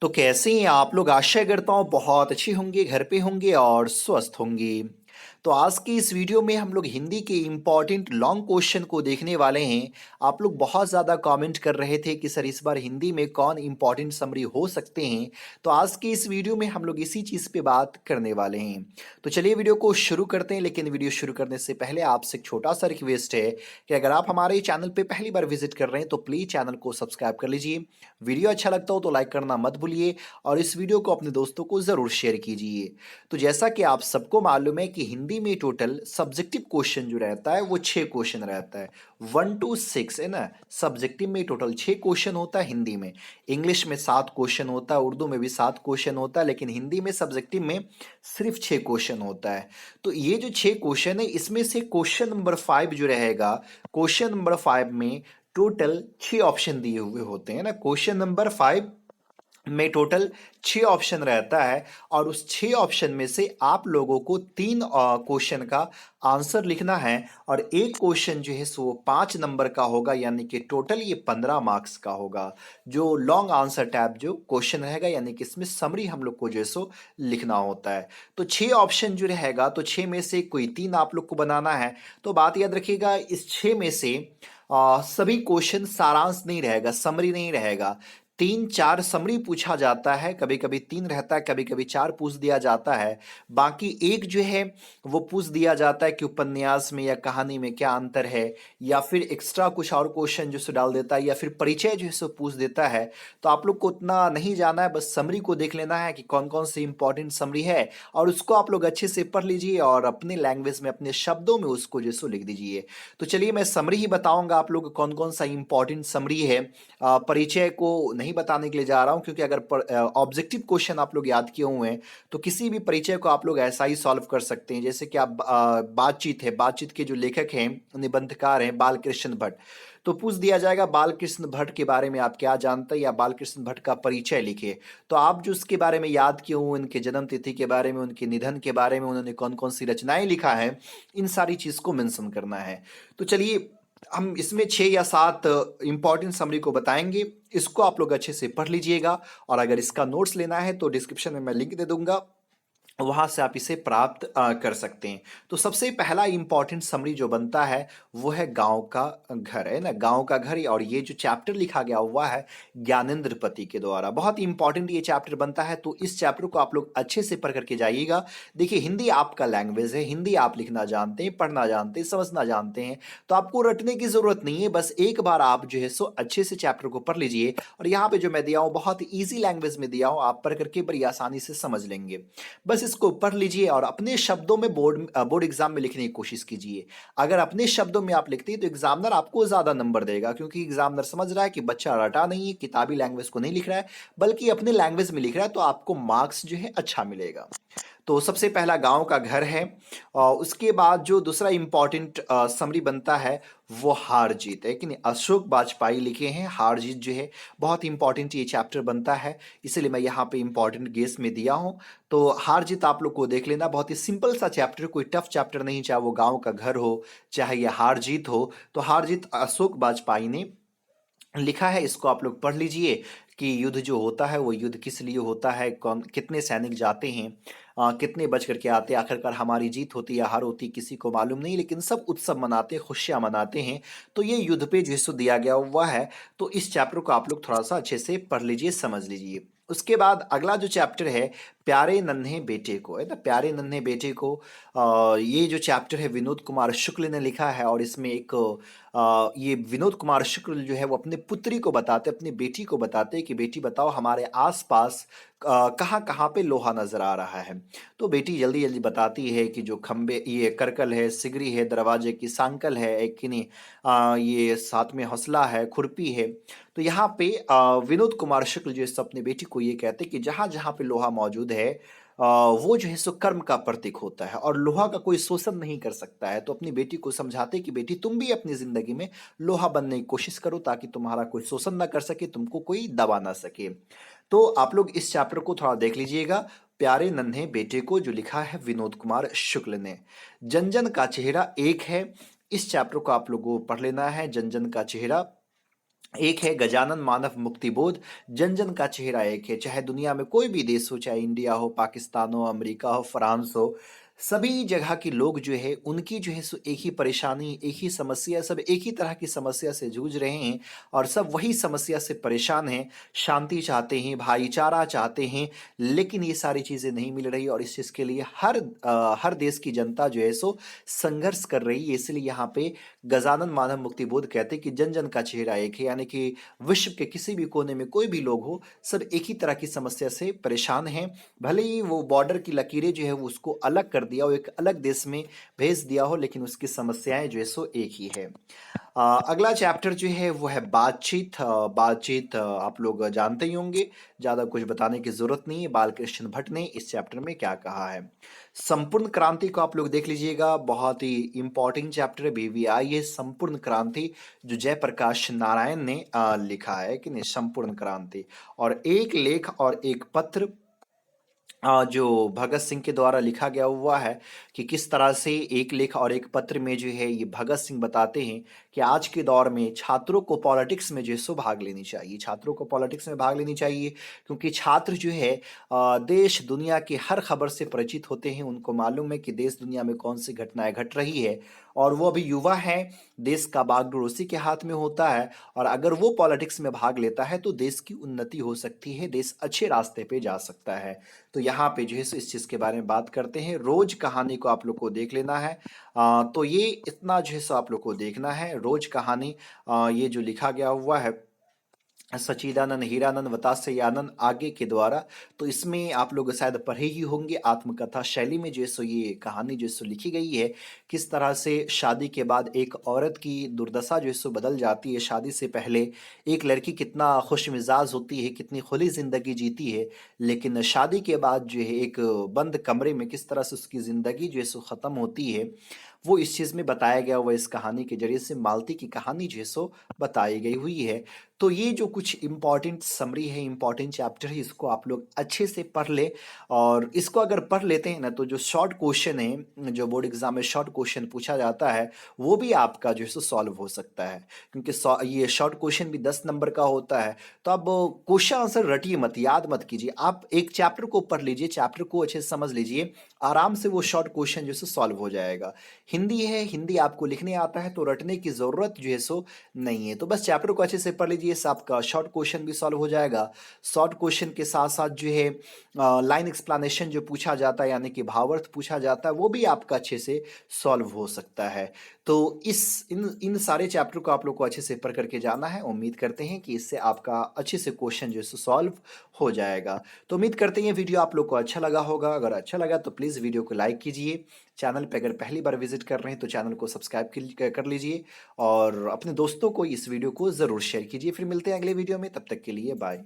तो कैसे हैं आप लोग? आशा करता हूँ बहुत अच्छे होंगे, घर पे होंगे और स्वस्थ होंगे। तो आज की इस वीडियो में हम लोग हिंदी के इम्पॉर्टेंट लॉन्ग क्वेश्चन को देखने वाले हैं। आप लोग बहुत ज़्यादा कमेंट कर रहे थे कि सर इस बार हिंदी में कौन इम्पॉर्टेंट समरी हो सकते हैं। तो आज की इस वीडियो में हम लोग इसी चीज़ पे बात करने वाले हैं। तो चलिए वीडियो को शुरू करते हैं, लेकिन वीडियो शुरू करने से पहले आपसे एक छोटा सा रिक्वेस्ट है कि अगर आप हमारे चैनल पे पहली बार विजिट कर रहे हैं तो प्लीज़ चैनल को सब्सक्राइब कर लीजिए। वीडियो अच्छा लगता हो तो लाइक करना मत भूलिए और इस वीडियो को अपने दोस्तों को ज़रूर शेयर कीजिए। तो जैसा कि आप सबको मालूम है कि हिंदी में टोटल सब्जेक्टिव क्वेश्चन जो रहता है वो 6 क्वेश्चन रहता है। 1 to 6 है ना। सब्जेक्टिव में टोटल 6 क्वेश्चन होता है हिंदी में। इंग्लिश में 7 क्वेश्चन होता है, उर्दू में भी 7 क्वेश्चन होता है, लेकिन हिंदी में सब्जेक्टिव में सिर्फ 6 क्वेश्चन होता है। तो ये जो 6 क्वेश्चन है इसमें से क्वेश्चन नंबर 5 जो रहेगा, क्वेश्चन नंबर 5 में टोटल 6 ऑप्शन दिए हुए होते हैं ना। क्वेश्चन नंबर 5 में टोटल 6 ऑप्शन रहता है और उस 6 ऑप्शन में से आप लोगों को 3 क्वेश्चन का आंसर लिखना है और एक क्वेश्चन जो है सो 5 नंबर का होगा, यानी कि टोटल ये 15 मार्क्स का होगा। जो लॉन्ग आंसर टैब जो क्वेश्चन रहेगा, यानी कि इसमें समरी हम लोग को जो है सो लिखना होता है। तो 6 ऑप्शन जो रहेगा तो 6 में से कोई 3 आप लोग को बनाना है। तो बात याद रखिएगा, इस 6 में से सभी क्वेश्चन सारांश नहीं रहेगा, समरी नहीं रहेगा। 3-4 समरी पूछा जाता है, कभी कभी 3 रहता है, कभी कभी 4 पूछ दिया जाता है। बाकी एक जो है वो पूछ दिया जाता है कि उपन्यास में या कहानी में क्या अंतर है, या फिर एक्स्ट्रा कुछ और क्वेश्चन जो सो डाल देता है, या फिर परिचय जो है सो पूछ देता है। तो आप लोग को उतना नहीं जाना है, बस समरी को देख लेना है कि कौन कौन सी इंपॉर्टेंट समरी है और उसको आप लोग अच्छे से पढ़ लीजिए और अपने लैंग्वेज में, अपने शब्दों में उसको जो है सो लिख दीजिए। तो चलिए मैं समरी ही बताऊंगा आप लोग को कौन कौन सा इंपॉर्टेंट समरी है। परिचय को नहीं बताने के लिए जा रहा हूं, क्योंकि अगर ऑब्जेक्टिव क्वेश्चन आप लोग याद किए हुए हैं तो किसी भी परिचय को आप लोग ऐसा ही सॉल्व कर सकते हैं। जैसे कि आप बातचीत है, बातचीत के जो लेखक हैं, निबंधकार हैं बालकृष्ण भट्ट। तो पूछ दिया जाएगा बालकृष्ण भट्ट के बारे में आप क्या जानते हैं, या बालकृष्ण भट्ट का परिचय लिखिए। तो आप जो उसके बारे में याद किए हुए, उनके जन्म तिथि के बारे में, उनके निधन के बारे में, उन्होंने कौन कौन सी रचनाएं लिखा है, इन सारी चीज को मेंशन करना है। तो चलिए हम इसमें 6 या 7 इंपॉर्टेंट समरी को बताएंगे। इसको आप लोग अच्छे से पढ़ लीजिएगा और अगर इसका नोट्स लेना है तो डिस्क्रिप्शन में मैं लिंक दे दूंगा, वहां से आप इसे प्राप्त कर सकते हैं। तो सबसे पहला इंपॉर्टेंट समरी जो बनता है वो है गांव का घर, है ना। गांव का घर, और ये जो चैप्टर लिखा गया हुआ है ज्ञानेंद्र पति के द्वारा, बहुत इंपॉर्टेंट ये चैप्टर बनता है। तो इस चैप्टर को आप लोग अच्छे से पढ़ करके जाइएगा। देखिए हिंदी आपका लैंग्वेज है, हिंदी आप लिखना जानते हैं, पढ़ना जानते हैं, समझना जानते हैं, तो आपको रटने की जरूरत नहीं है। बस एक बार आप जो है सो अच्छे से चैप्टर को पढ़ लीजिए और यहाँ पे जो मैं दिया हूँ बहुत ईजी लैंग्वेज में दिया हूँ, आप पढ़ करके बड़ी आसानी से समझ लेंगे। बस इसको पढ़ लीजिए और अपने शब्दों में बोर्ड एग्जाम में लिखने की कोशिश कीजिए। अगर अपने शब्दों में आप लिखते हैं तो एग्जामिनर आपको ज्यादा नंबर देगा, क्योंकि एग्जामिनर समझ रहा है कि बच्चा रटा नहीं है, किताबी लैंग्वेज को नहीं लिख रहा है, बल्कि अपने लैंग्वेज में लिख रहा है, तो आपको मार्क्स जो है अच्छा मिलेगा। तो सबसे पहला गांव का घर है और उसके बाद जो दूसरा इंपॉर्टेंट समरी बनता है वो हार जीत है कि नहीं। अशोक बाजपेयी लिखे हैं हार जीत जो है, बहुत इंपॉर्टेंट ये चैप्टर बनता है, इसलिए मैं यहाँ पे इंपॉर्टेंट गेस में दिया हूँ। तो हार जीत आप लोग को देख लेना, बहुत ही सिंपल सा चैप्टर, कोई टफ चैप्टर नहीं, चाहे वो गांव का घर हो चाहे ये हार जीत हो। तो हार जीत अशोक बाजपेयी ने लिखा है, इसको आप लोग पढ़ लीजिए कि युद्ध जो होता है वो युद्ध किस लिए होता है, कौन कितने सैनिक जाते हैं, कितने बच करके आते हैं, आखिरकार हमारी जीत होती है या हार होती है किसी को मालूम नहीं, लेकिन सब उत्सव मनाते हैं, खुशियां मनाते हैं। तो ये युद्ध पे जो है दिया गया हुआ है। तो इस चैप्टर को आप लोग थोड़ा सा अच्छे से पढ़ लीजिए, समझ लीजिए। उसके बाद अगला जो चैप्टर है प्यारे नन्हे बेटे को, है ना। प्यारे नन्हे बेटे को ये जो चैप्टर है विनोद कुमार शुक्ल ने लिखा है और इसमें एक ये विनोद कुमार शुक्ल जो है वो अपने पुत्री को बताते, अपनी बेटी को बताते कि बेटी बताओ हमारे आसपास कहाँ कहाँ पे लोहा नजर आ रहा है। तो बेटी जल्दी जल्दी बताती है कि जो खंबे, ये करकल है, सिगरी है, दरवाजे की सांकल है, एक कि नहीं ये साथ में हौसला है, खुरपी है। तो यहाँ पे विनोद कुमार शुक्ल जो है सो अपनी बेटी को ये कहते कि जहां जहां पे लोहा मौजूद है वो जो है सो कर्म का प्रतीक होता है और लोहा का कोई शोषण नहीं कर सकता है। तो अपनी बेटी को समझाते कि बेटी तुम भी अपनी जिंदगी में लोहा बनने की कोशिश करो, ताकि तुम्हारा कोई शोषण ना कर सके, तुमको कोई दबा ना सके। तो आप लोग इस चैप्टर को थोड़ा देख लीजिएगा, प्यारे नन्हे बेटे को, जो लिखा है विनोद कुमार शुक्ल ने। जन जन का चेहरा एक है, इस चैप्टर को आप लोगों को पढ़ लेना है। जन जन का चेहरा एक है गजानन मानव मुक्ति बोध, जन जन का चेहरा एक है। चाहे दुनिया में कोई भी देश हो, चाहे इंडिया हो, पाकिस्तान हो, अमेरिका हो, फ्रांस हो, सभी जगह के लोग जो है उनकी जो है सो एक ही परेशानी, एक ही समस्या, सब एक ही तरह की समस्या से जूझ रहे हैं और सब वही समस्या से परेशान हैं। शांति चाहते हैं, भाईचारा चाहते हैं, लेकिन ये सारी चीज़ें नहीं मिल रही और इस चीज़ के लिए हर देश की जनता जो है सो संघर्ष कर रही है। इसलिए यहाँ पे गजानन मानव मुक्ति बोध कहते हैं कि जन जन का चेहरा एक है, यानी कि विश्व के किसी भी कोने में कोई भी लोग हो, सब एक ही तरह की समस्या से परेशान हैं। भले ही वो बॉर्डर की लकीरें जो है वो उसको अलग कर दिया हो, एक अलग देश में भेज दिया हो, लेकिन उसकी समस्याएं जो है सो एक ही है। अगला चैप्टर जो है वो है बातचीत। बातचीत आप लोग जानते ही होंगे, ज़्यादा कुछ बताने की जरूरत नहीं है। बालकृष्ण भट्ट ने इस चैप्टर में क्या कहा है। संपूर्ण क्रांति को आप लोग देख लीजिएगा, बहुत ही इंपॉर्टेंट चैप्टर है। बीवीआई है संपूर्ण क्रांति, जो जयप्रकाश नारायण ने लिखा है कि नहीं, संपूर्ण क्रांति। और एक लेख और एक पत्र जो भगत सिंह के द्वारा लिखा गया हुआ है कि किस तरह से एक लेख और एक पत्र में जो है ये भगत सिंह बताते हैं कि आज के दौर में छात्रों को पॉलिटिक्स में जो है सो भाग लेनी चाहिए। छात्रों को पॉलिटिक्स में भाग लेनी चाहिए क्योंकि छात्र जो है देश दुनिया की हर खबर से परिचित होते हैं। उनको मालूम है कि देश दुनिया में कौन सी घटनाएं घट रही है और वो अभी युवा है, देश का बागडोर उसी के हाथ में होता है। और अगर वो पॉलिटिक्स में भाग लेता है तो देश की उन्नति हो सकती है, देश अच्छे रास्ते पे जा सकता है। तो यहाँ पे जो है सो इस चीज़ के बारे में बात करते हैं। रोज कहानी को आप लोग को देख लेना है। तो ये इतना जो है सो आप लोग को देखना है। रोज कहानी ये जो लिखा गया हुआ है सच्चिदानंद हीरानंद वतास्यानंद आगे के द्वारा, तो इसमें आप लोग शायद पढ़े ही होंगे। आत्मकथा शैली में जो है सो ये कहानी जो है सो लिखी गई है, किस तरह से शादी के बाद एक औरत की दुर्दशा जो है सो बदल जाती है। शादी से पहले एक लड़की कितना खुश मिजाज होती है, कितनी खुली जिंदगी जीती है, लेकिन शादी के बाद जो है एक बंद कमरे में किस तरह से उसकी जिंदगी जो है सो खत्म होती है, वो इस चीज़ में बताया गया हुआ। इस कहानी के जरिए से मालती की कहानी जो है सो बताई गई हुई है। तो ये जो कुछ इम्पॉर्टेंट समरी है, इम्पॉर्टेंट चैप्टर है, इसको आप लोग अच्छे से पढ़ ले। और इसको अगर पढ़ लेते हैं ना तो जो शॉर्ट क्वेश्चन है, जो बोर्ड एग्जाम में शॉर्ट क्वेश्चन पूछा जाता है, वो भी आपका जो है सो सॉल्व हो सकता है। क्योंकि ये शॉर्ट क्वेश्चन भी 10 नंबर का होता है। तो अब क्वेश्चन आंसर रटिए मत, याद मत कीजिए, आप एक चैप्टर को पढ़ लीजिए, चैप्टर को अच्छे से समझ लीजिए, आराम से वो शॉर्ट क्वेश्चन जो है सो सॉल्व हो जाएगा। हिंदी है, हिंदी आपको लिखने आता है तो रटने की जरूरत जो है सो नहीं है। तो बस चैप्टर को अच्छे से पढ़ लीजिए, इससे आपका शॉर्ट क्वेश्चन भी सॉल्व हो जाएगा। शॉर्ट क्वेश्चन के साथ साथ जो है लाइन एक्सप्लेनेशन जो पूछा जाता है, यानी कि भावार्थ पूछा जाता है, वो भी आपका अच्छे से सॉल्व हो सकता है। तो इस इन इन सारे चैप्टर को आप लोग को अच्छे से पढ़ करके जाना है। उम्मीद करते हैं कि इससे आपका अच्छे से क्वेश्चन जो है सॉल्व हो जाएगा। तो उम्मीद करते हैं ये वीडियो आप लोग को अच्छा लगा होगा। अगर अच्छा लगा तो प्लीज़ वीडियो को लाइक कीजिए। चैनल पे अगर पहली बार विजिट कर रहे हैं तो चैनल को सब्सक्राइब कर लीजिए और अपने दोस्तों को इस वीडियो को ज़रूर शेयर कीजिए। फिर मिलते हैं अगले वीडियो में, तब तक के लिए बाय।